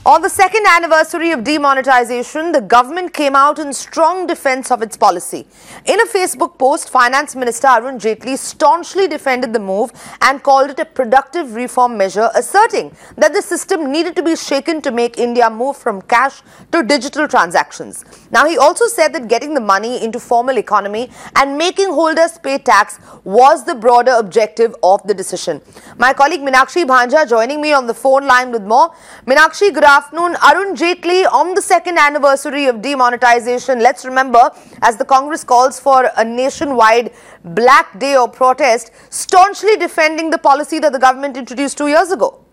On the second anniversary of demonetization, the government came out in strong defense of its policy. In a Facebook post, Finance Minister Arun Jaitley staunchly defended the move and called it a productive reform measure, asserting that the system needed to be shaken to make India move from cash to digital transactions. Now, he also said that getting the money into formal economy and making holders pay tax was the broader objective of the decision. My colleague Meenakshi Bhanja joining me on the phone line with more. Meenakshi, good afternoon. Arun Jaitley, on the second anniversary of demonetization, let's remember, as the Congress calls for a nationwide black day or protest, staunchly defending the policy that the government introduced 2 years ago.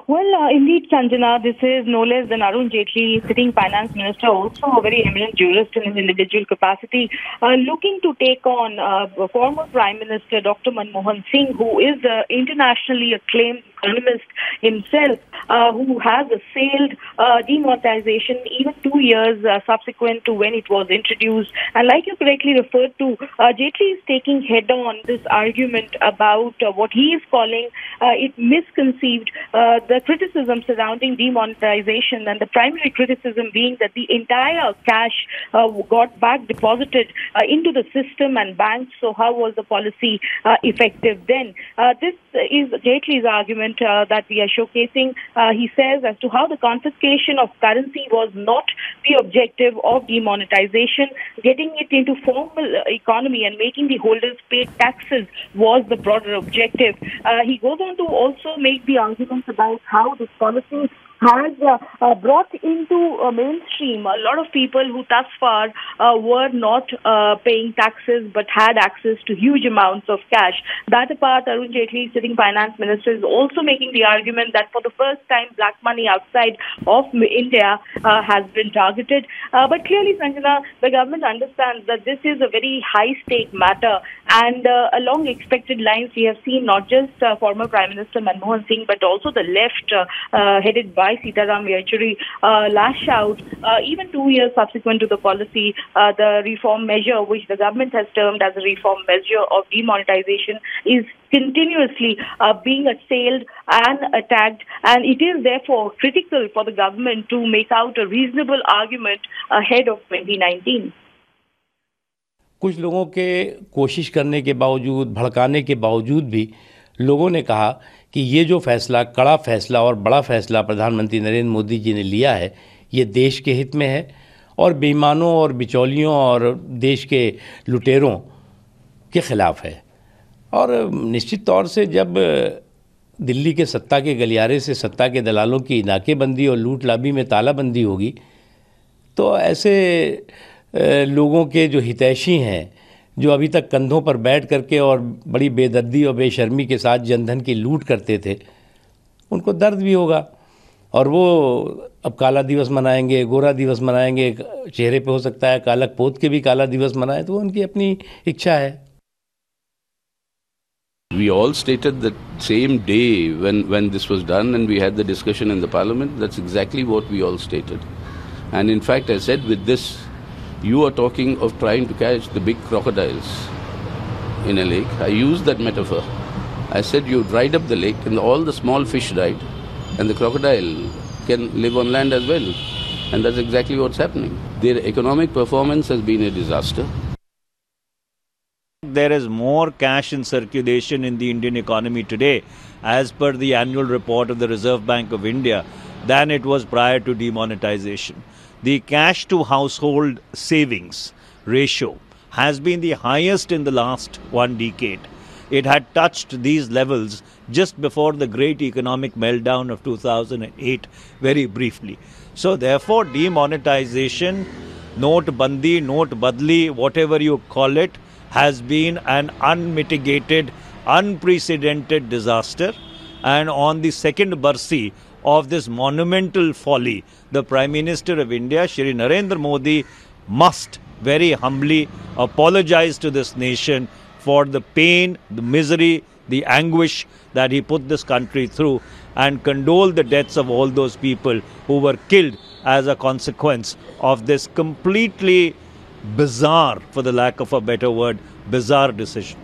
Well, indeed, Sanjana, this is no less than Arun Jaitley, sitting finance minister, also a very eminent jurist in his individual capacity, looking to take on former Prime Minister Dr. Manmohan Singh, who is an internationally acclaimed economist himself, who has assailed demonetization even 2 years subsequent to when it was introduced. And like you correctly referred to, Jaitley is taking head-on this argument about what he is calling it misconceived, the criticism surrounding demonetization, and the primary criticism being that the entire cash got back deposited into the system and banks. So how was the policy effective then? This is Jaitley's argument that we are showcasing. He says as to how the confiscation of currency was not the objective of demonetization. Getting it into formal economy and making the holders pay taxes was the broader objective. He goes on to also make the arguments about how this policy has brought into mainstream a lot of people who thus far were not paying taxes but had access to huge amounts of cash. That apart, Arun Jaitley, sitting finance minister, is also making the argument that for the first time black money outside of India has been targeted. But clearly, Sanjana, the government understands that this is a very high-stake matter, and along expected lines, we have seen not just former Prime Minister Manmohan Singh but also the left headed by Sitaram Yechury lash out even 2 years subsequent to the policy. The reform measure, which the government has termed as a reform measure of demonetization, is continuously being assailed and attacked, and it is therefore critical for the government to make out a reasonable argument ahead of 2019. कुछ लोगों के कोशिश करने के बावजूद, भड़काने के बावजूद भी लोगों ने कहा कि ये जो फैसला, कड़ा फैसला और बड़ा फैसला प्रधानमंत्री नरेंद्र मोदी जी ने लिया है, ये देश के हित में है और बेईमानों और बिचौलियों और देश के लुटेरों के ख़िलाफ़ है। और निश्चित तौर से जब दिल्ली के सत्ता के गलियारे से सत्ता के दलालों की नाकेबंदी और लूट लाबी में तालाबंदी होगी, तो ऐसे लोगों के जो हितैषी हैं, जो अभी तक कंधों पर बैठ करके और बड़ी बेदर्दी और बेशर्मी के साथ जनधन की लूट करते थे, उनको दर्द भी होगा और वो अब काला दिवस मनाएंगे, गोरा दिवस मनाएंगे, चेहरे पे हो सकता है कालक पोत के भी काला दिवस मनाएं, तो उनकी अपनी इच्छा है। We all stated that same day when this was done and we had the discussion in the parliament, that's exactly what we all stated. And in fact, I said, with this, you are talking of trying to catch the big crocodiles in a lake. I used that metaphor. I said you dried up the lake and all the small fish died and the crocodile can live on land as well. And that's exactly what's happening. Their economic performance has been a disaster. There is more cash in circulation in the Indian economy today, as per the annual report of the Reserve Bank of India, than it was prior to demonetization. The cash to household savings ratio has been the highest in the last 1 decade. It had touched these levels just before the great economic meltdown of 2008, very briefly. So therefore, demonetization, note bandi, note badli, whatever you call it, has been an unmitigated, unprecedented disaster. And on the second barsi of this monumental folly, the Prime Minister of India, Shri Narendra Modi, must very humbly apologize to this nation for the pain, the misery, the anguish that he put this country through, and condole the deaths of all those people who were killed as a consequence of this completely bizarre, for the lack of a better word, bizarre decision.